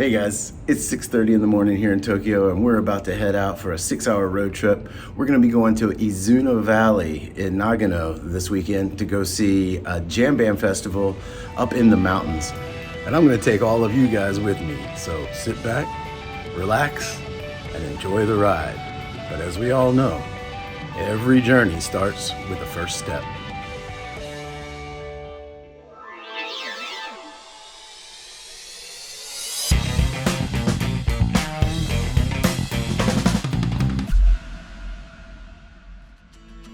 Hey guys, it's 6:30 in the morning here in Tokyo and we're about to head out for a 6-hour road trip. We're going to be going to Izuno Valley in Nagano this weekend to go see a jam band festival up in the mountains. And I'm going to take all of you guys with me. So sit back, relax, and enjoy the ride. But as we all know, every journey starts with the first step.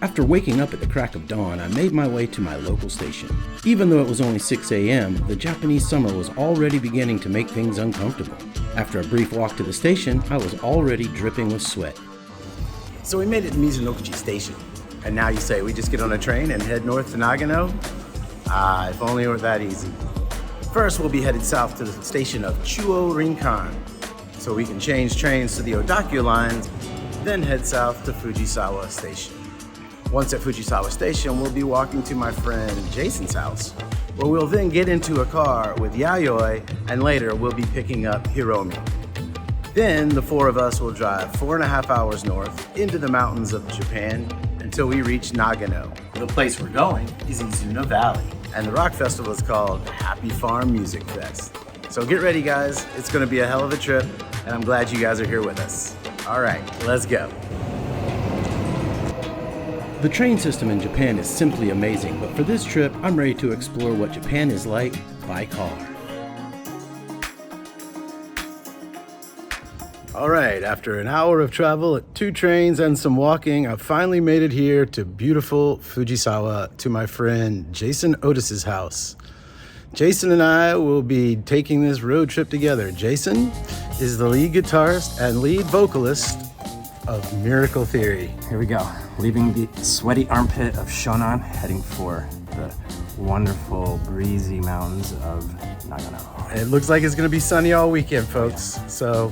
After waking up at the crack of dawn, I made my way to my local station. Even though it was only 6 a.m., the Japanese summer was already beginning to make things uncomfortable. After a brief walk to the station, I was already dripping with sweat. So we made it to Mizunokuchi Station. And now you say we just get on a train and head north to Nagano? If only it were that easy. First, we'll be headed south to the station of Chuo Rinkan, so we can change trains to the Odakyu lines, then head south to Fujisawa Station. Once at Fujisawa Station, we'll be walking to my friend Jason's house, where we'll then get into a car with Yayoi, and later we'll be picking up Hiromi. Then the four of us will drive 4.5 hours north into the mountains of Japan until we reach Nagano. The place we're going is Izuno Valley, and the rock festival is called Happy Farm Music Fest. So get ready guys, it's gonna be a hell of a trip, and I'm glad you guys are here with us. All right, let's go. The train system in Japan is simply amazing, but for this trip, I'm ready to explore what Japan is like by car. All right, after an hour of travel, 2 trains and some walking, I've finally made it here to beautiful Fujisawa to my friend Jason Otis's house. Jason and I will be taking this road trip together. Jason is the lead guitarist and lead vocalist of Miracle Theory. Here we go, leaving the sweaty armpit of Shonan, heading for the wonderful breezy mountains of Nagano. It looks like it's gonna be sunny all weekend, folks. So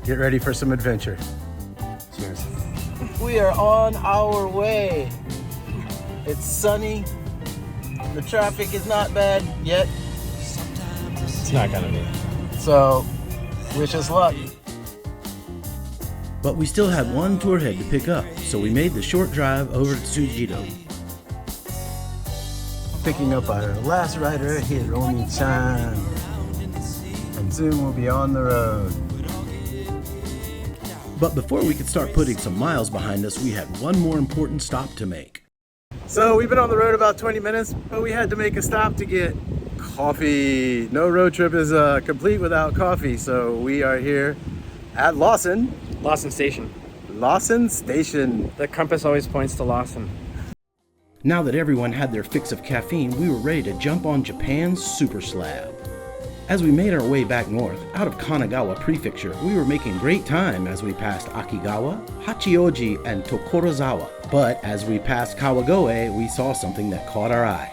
get ready for some adventure. Cheers. We are on our way. It's sunny. The traffic is not bad yet. It's not gonna be. So wish us luck. But we still had one tour head to pick up, so we made the short drive over to Tsujido. Picking up our last rider, Hiromi-chan. And soon we'll be on the road. But before we could start putting some miles behind us, we had one more important stop to make. So we've been on the road about 20 minutes, but we had to make a stop to get coffee. No road trip is complete without coffee, so we are here at Lawson Station. Lawson Station. The compass always points to Lawson. Now that everyone had their fix of caffeine, we were ready to jump on Japan's super slab. As we made our way back north, out of Kanagawa Prefecture, we were making great time as we passed Akigawa, Hachioji, and Tokorozawa. But as we passed Kawagoe, we saw something that caught our eye.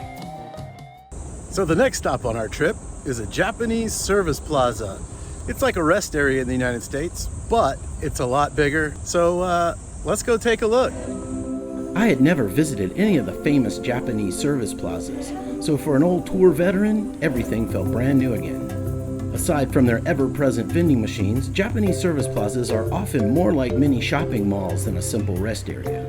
So the next stop on our trip is a Japanese service plaza. It's like a rest area in the United States, but it's a lot bigger. So let's go take a look. I had never visited any of the famous Japanese service plazas, so for an old tour veteran, everything felt brand new again. Aside from their ever-present vending machines, Japanese service plazas are often more like mini shopping malls than a simple rest area.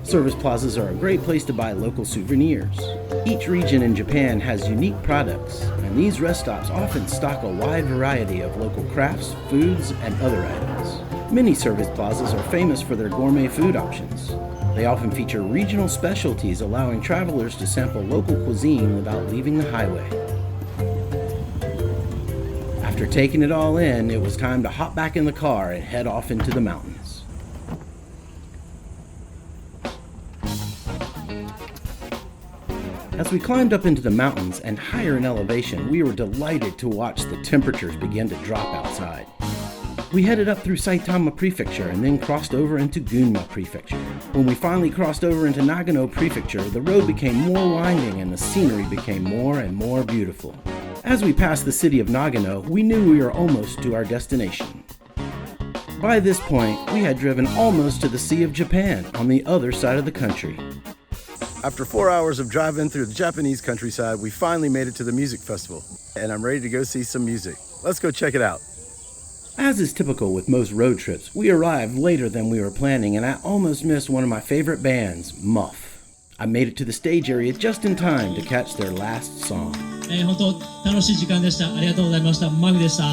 Service plazas are a great place to buy local souvenirs. Each region in Japan has unique products, and these rest stops often stock a wide variety of local crafts, foods, and other items. Many service plazas are famous for their gourmet food options. They often feature regional specialties, allowing travelers to sample local cuisine without leaving the highway. After taking it all in, it was time to hop back in the car and head off into the mountains. As we climbed up into the mountains and higher in elevation, we were delighted to watch the temperatures begin to drop outside. We headed up through Saitama Prefecture and then crossed over into Gunma Prefecture. When we finally crossed over into Nagano Prefecture, the road became more winding and the scenery became more and more beautiful. As we passed the city of Nagano, we knew we were almost to our destination. By this point, we had driven almost to the Sea of Japan on the other side of the country. After 4 hours of driving through the Japanese countryside, we finally made it to the music festival, and I'm ready to go see some music. Let's go check it out. As is typical with most road trips, we arrived later than we were planning, and I almost missed one of my favorite bands, MUFF. I made it to the stage area just in time to catch their last song. 本当楽しい時間でした。ありがとうございました。マフでした。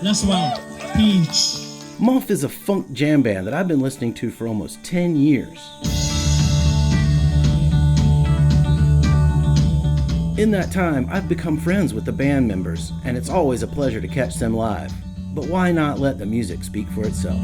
ラストワン、ピーチ。MUFF is a funk jam band that I've been listening to for almost 10 years. In that time, I've become friends with the band members, and it's always a pleasure to catch them live. But why not let the music speak for itself?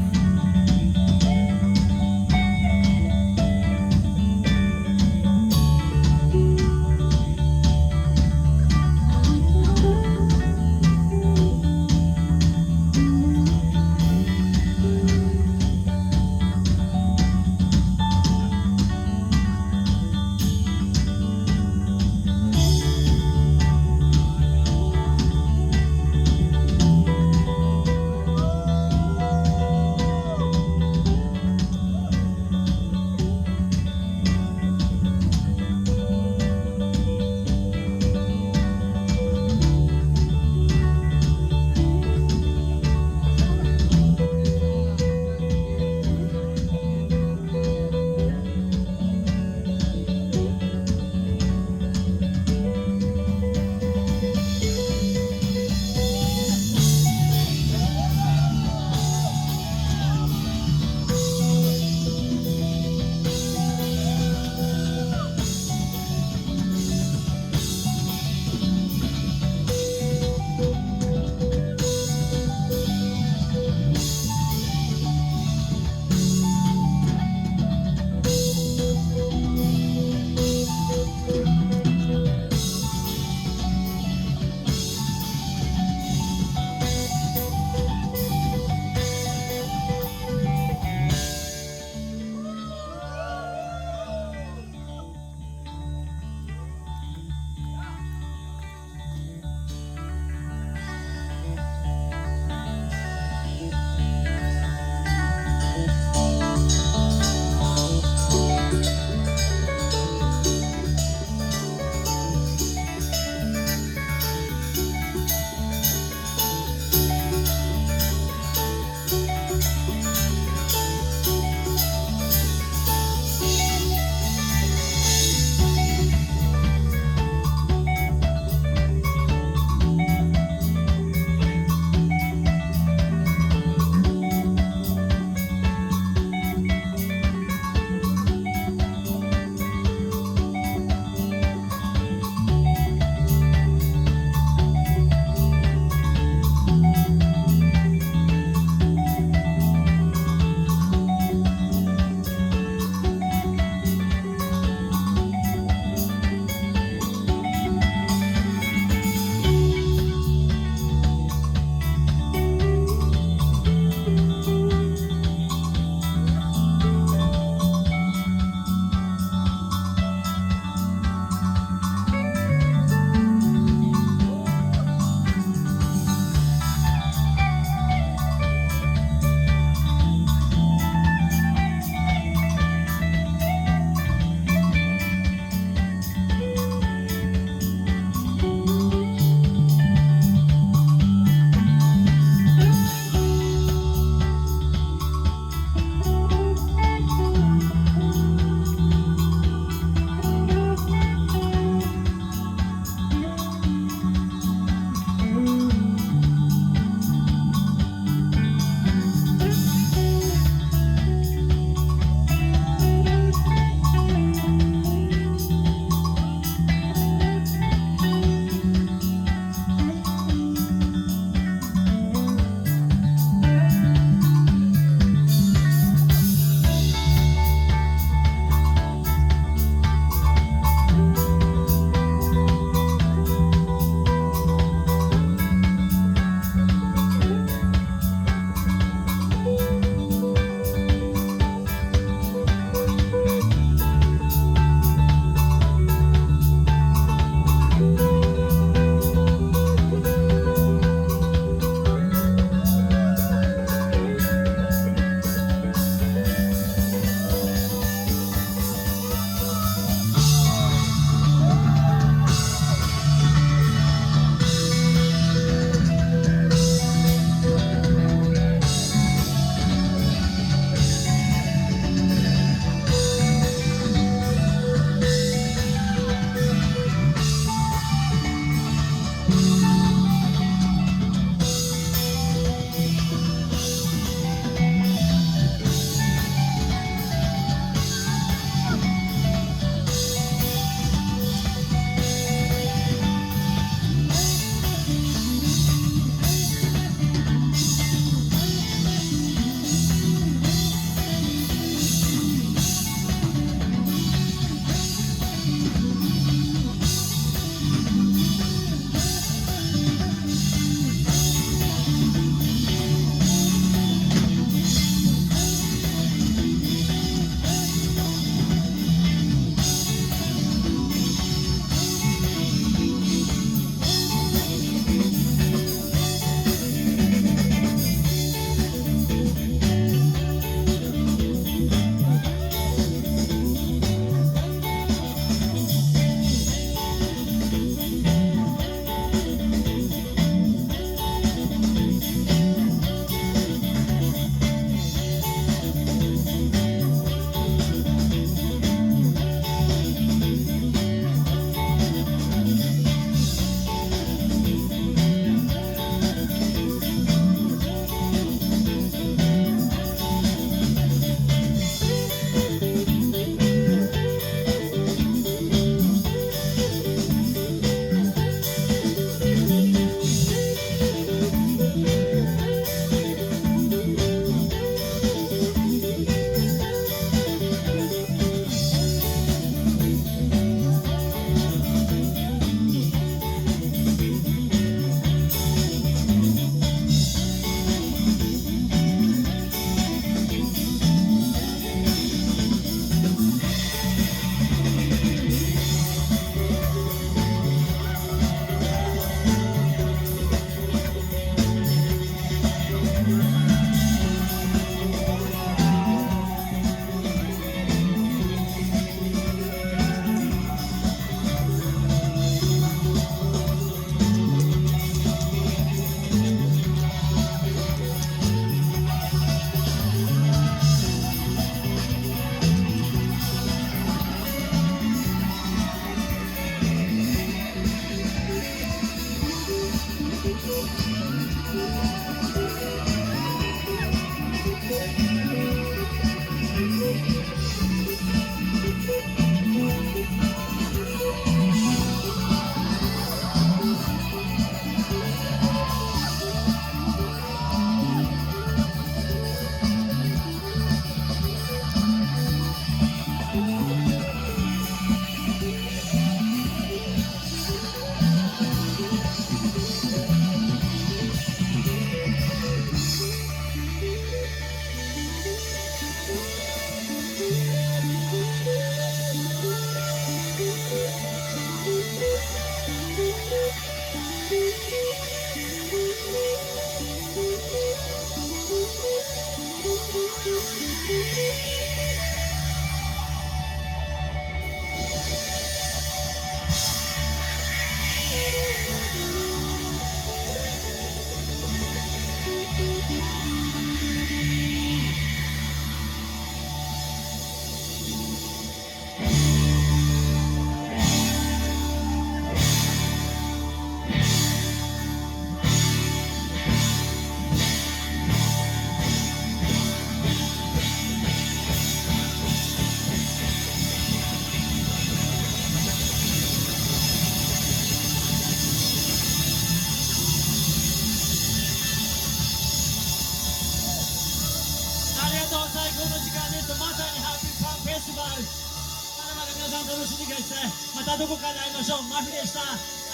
楽しんでください。またどこかで会いましょう。マフィでした。あ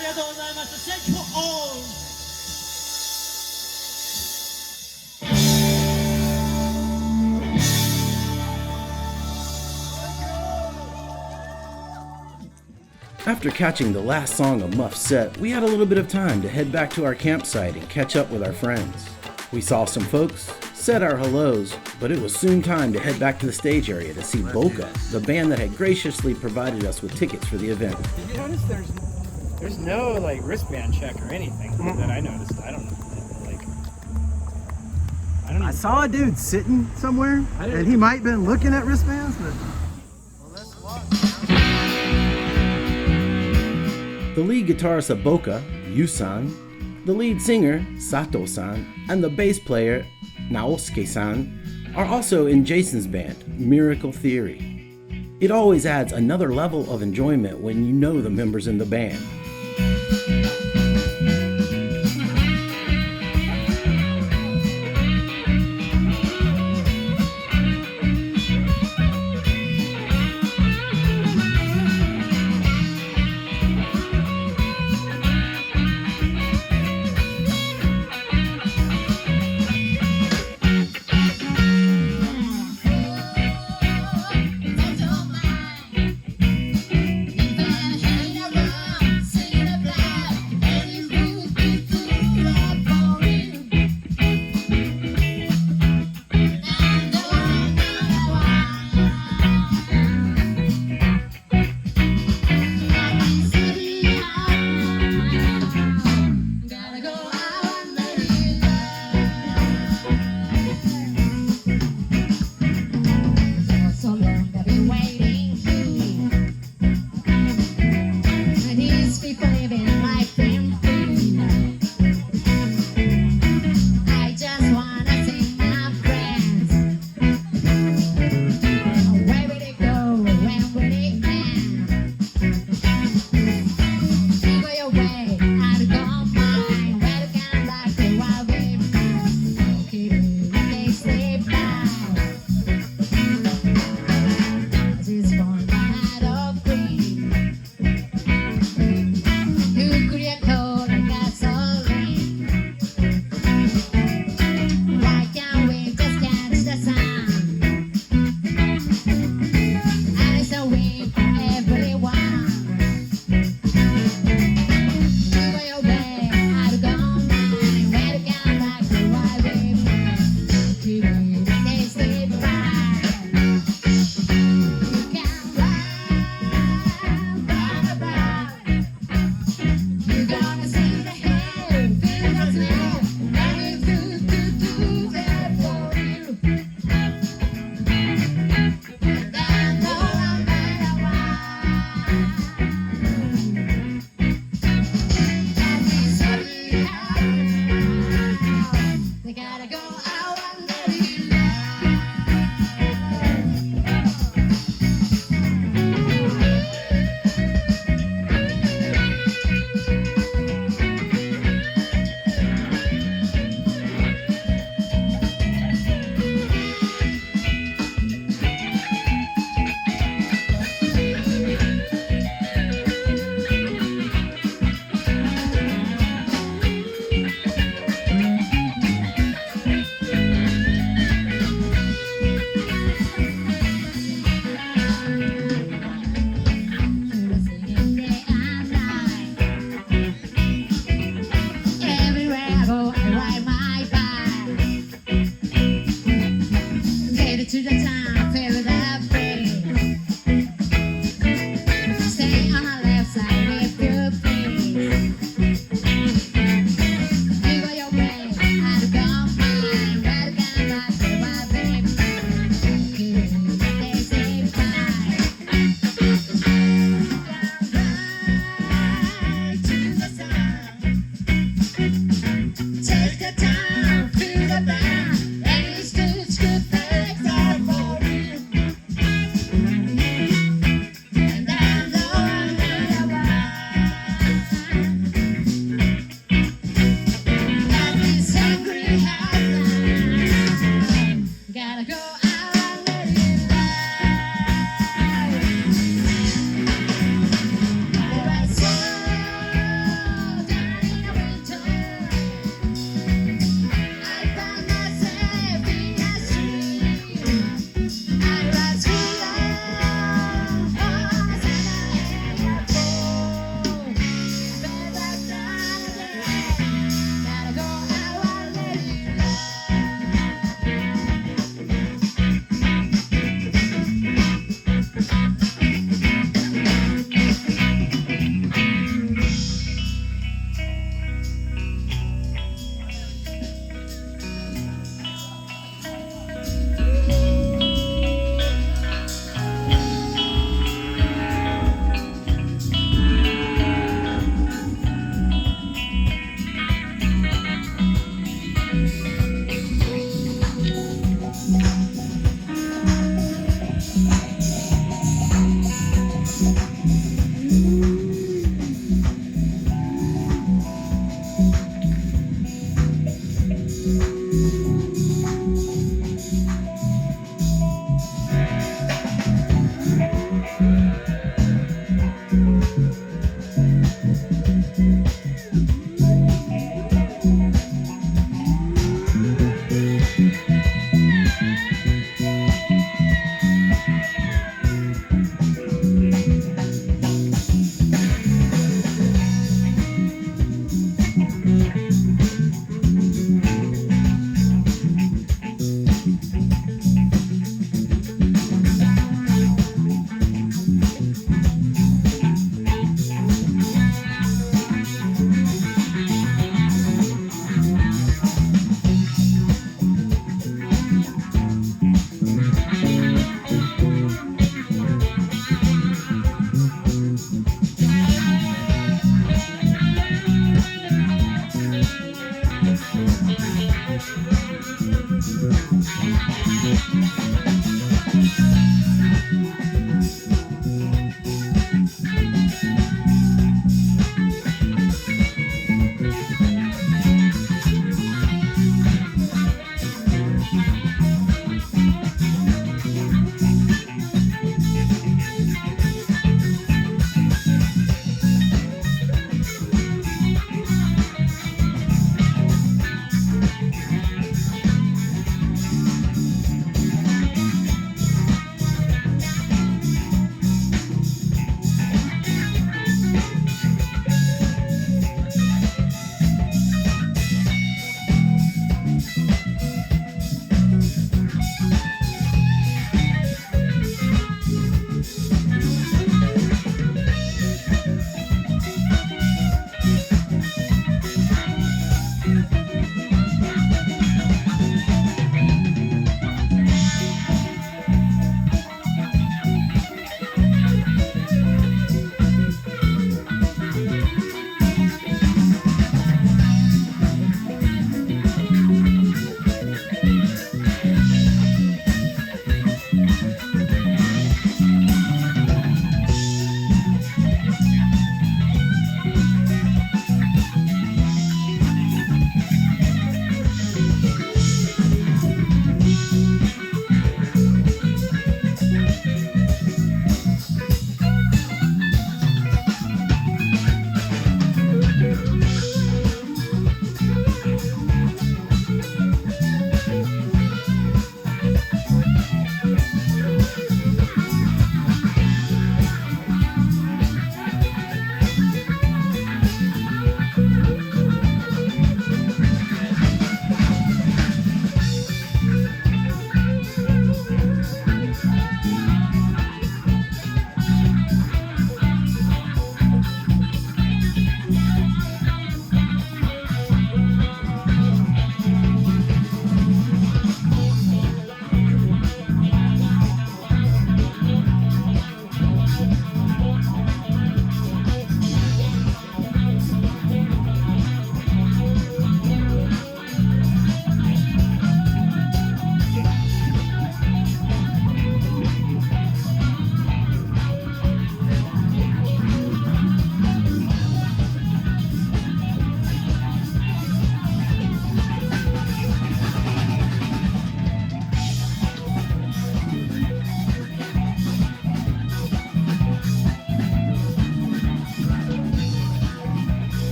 りがとうございました。Thank you all! After catching the last song of MUFF's set, we had a little bit of time to head back to our campsite and catch up with our friends. We saw some folks, said our hellos, but it was soon time to head back to the stage area to see Bocca, the band that had graciously provided us with tickets for the event. Did you notice there's no like wristband check or anything that I noticed? I don't know. I saw a dude sitting somewhere, and he might have been looking at wristbands, but... The lead guitarist of Bocca, Yu-san, the lead singer, Sato-san, and the bass player, Naosuke-san, are also in Jason's band, Miracle Theory. It always adds another level of enjoyment when you know the members in the band.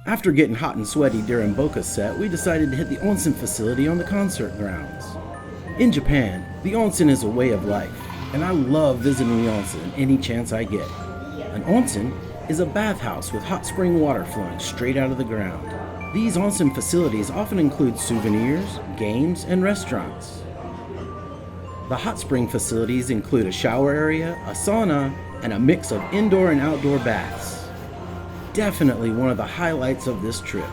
After getting hot and sweaty during Bocca's set, we decided to hit the onsen facility on the concert grounds. In Japan, the onsen is a way of life, and I love visiting the onsen any chance I get. An onsen is a bathhouse with hot spring water flowing straight out of the ground. These onsen facilities often include souvenirs, games, and restaurants. The hot spring facilities include a shower area, a sauna, and a mix of indoor and outdoor baths. Definitely one of the highlights of this trip.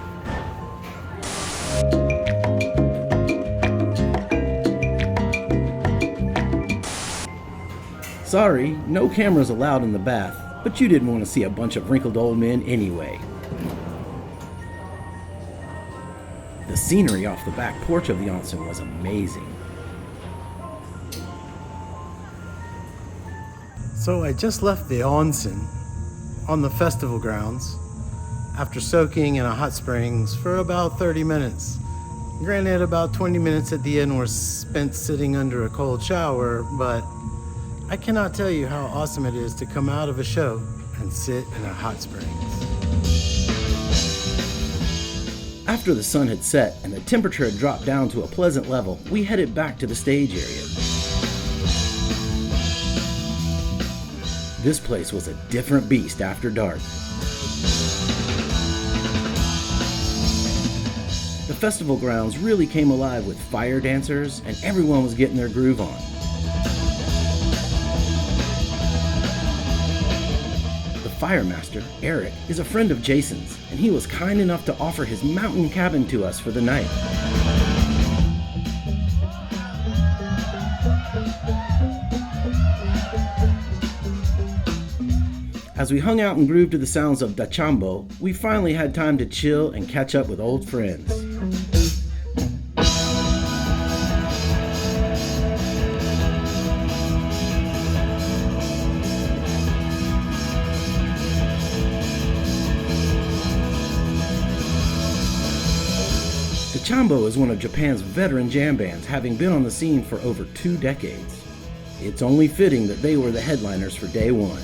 Sorry, no cameras allowed in the bath, but you didn't want to see a bunch of wrinkled old men anyway. The scenery off the back porch of the onsen was amazing. So I just left the onsen on the festival grounds after soaking in a hot springs for about 30 minutes. Granted, about 20 minutes at the end were spent sitting under a cold shower, but I cannot tell you how awesome it is to come out of a show and sit in a hot springs. After the sun had set and the temperature had dropped down to a pleasant level, we headed back to the stage area. This place was a different beast after dark. The festival grounds really came alive with fire dancers, and everyone was getting their groove on. The fire master, Eric, is a friend of Jason's, and he was kind enough to offer his mountain cabin to us for the night. As we hung out and grooved to the sounds of Dachambo, we finally had time to chill and catch up with old friends. Dachambo is one of Japan's veteran jam bands, having been on the scene for over 2 decades. It's only fitting that they were the headliners for day one.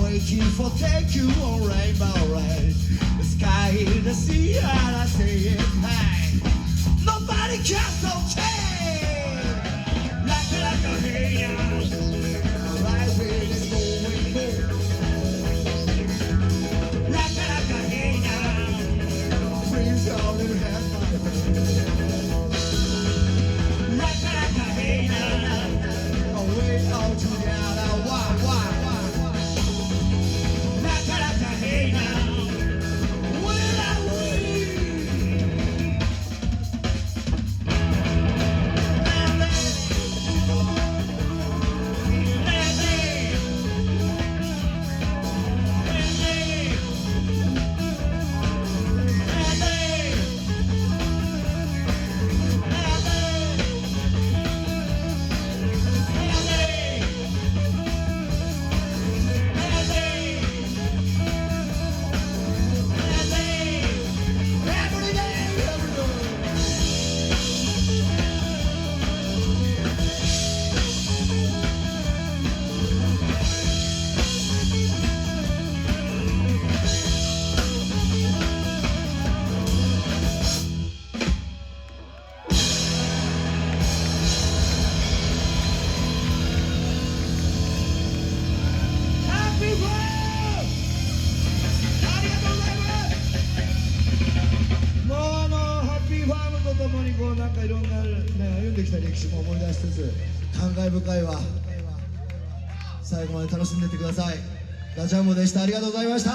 waiting for take you on rainbow ride. The sky in the sea and I say it high. Nobody can contain. Like a hater, rising is going more. Like a hater, freeze all in heaven. Like a hater, away all together. Why? Dachambo でした。ありがとうございました。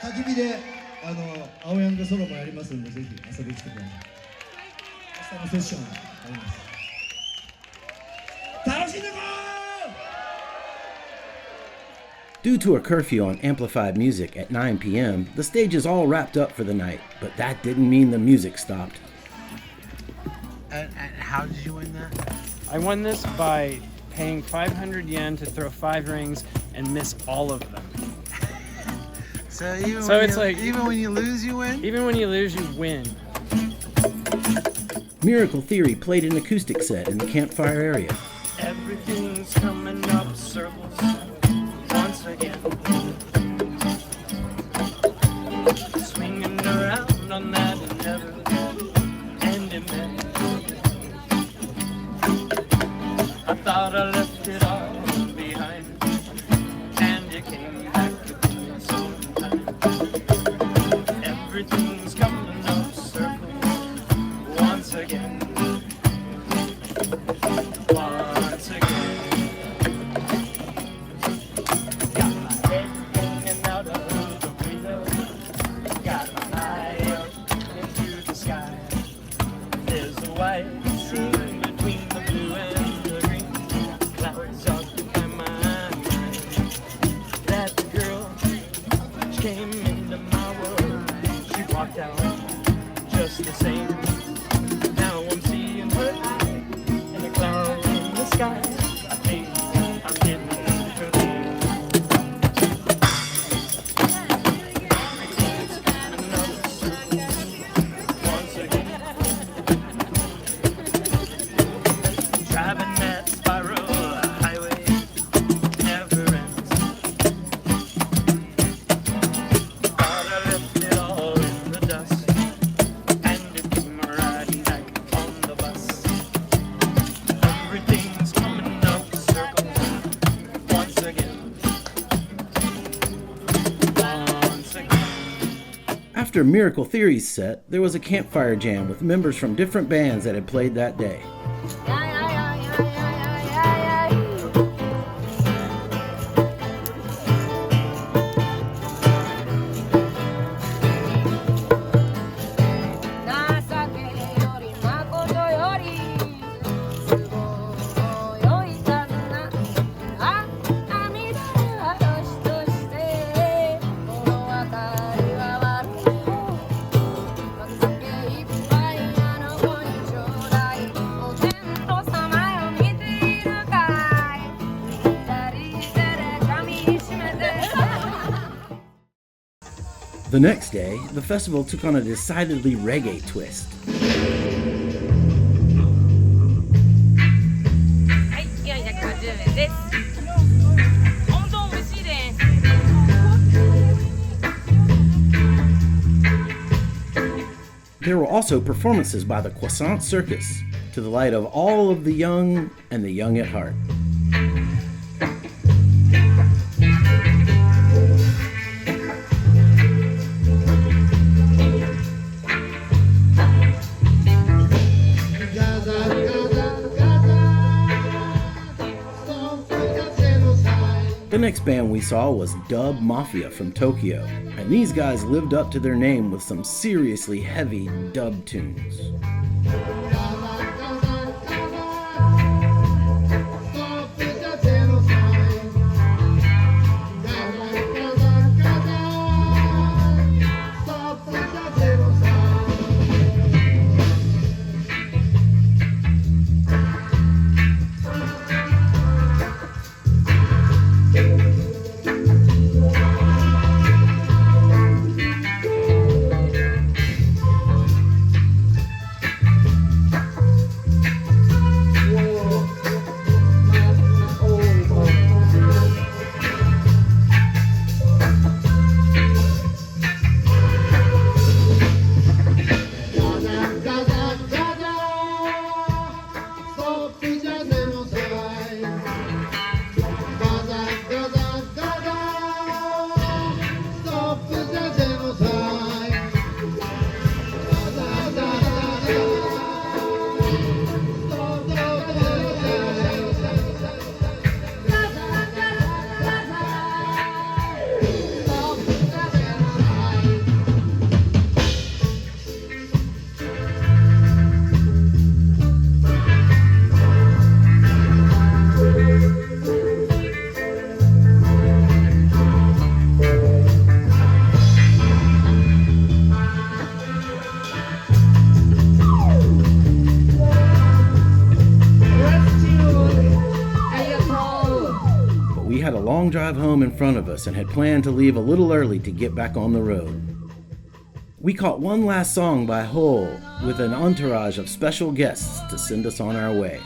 焚き火で青ヤングソロもやりますんでぜひ遊びに来てください。明日のセッションあります。楽しんでこう。 Due to a curfew on amplified music at 9 p.m., the stage is all wrapped up for the night, but that didn't mean the music stopped. And how did you win that? I won this by paying 500 yen to throw 5 rings and miss all of them. So even when you lose, you win? Even when you lose, you win. Miracle Theory played an acoustic set in the campfire area. Everything's coming up circles once again. Swinging around on that never-ending bed. I thought I left it all behind, and it came back to me sometime. Everything's coming up circles once again. Once again. Got my head hanging out of the window. Got my eye up into the sky. There's a white seam between After Miracle Theory's set, there was a campfire jam with members from different bands that had played that day. The next day, the festival took on a decidedly reggae twist. There were also performances by the Croissant Circus, to the delight of all of the young and the young at heart. The next band we saw was Dub MaFfia from Tokyo, and these guys lived up to their name with some seriously heavy dub tunes. Long drive home in front of us and had planned to leave a little early to get back on the road. We caught one last song by Hole with an entourage of special guests to send us on our way.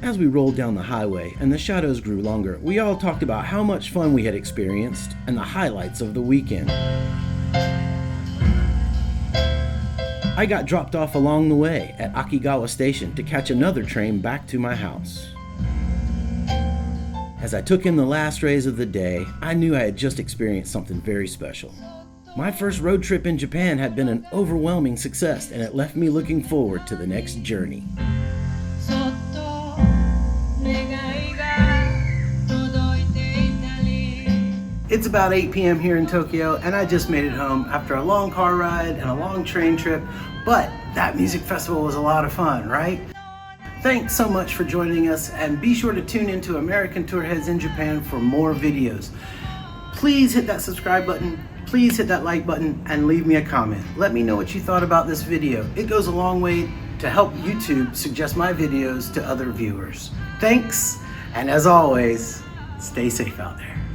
As we rolled down the highway and the shadows grew longer, we all talked about how much fun we had experienced and the highlights of the weekend. I got dropped off along the way at Akigawa Station to catch another train back to my house. As I took in the last rays of the day, I knew I had just experienced something very special. My first road trip in Japan had been an overwhelming success, and it left me looking forward to the next journey. It's about 8 p.m. here in Tokyo, and I just made it home after a long car ride and a long train trip, but that music festival was a lot of fun, right? Thanks so much for joining us, and be sure to tune into American Tour Heads in Japan for more videos. Please hit that subscribe button, please hit that like button, and leave me a comment. Let me know what you thought about this video. It goes a long way to help YouTube suggest my videos to other viewers. Thanks, and as always, stay safe out there.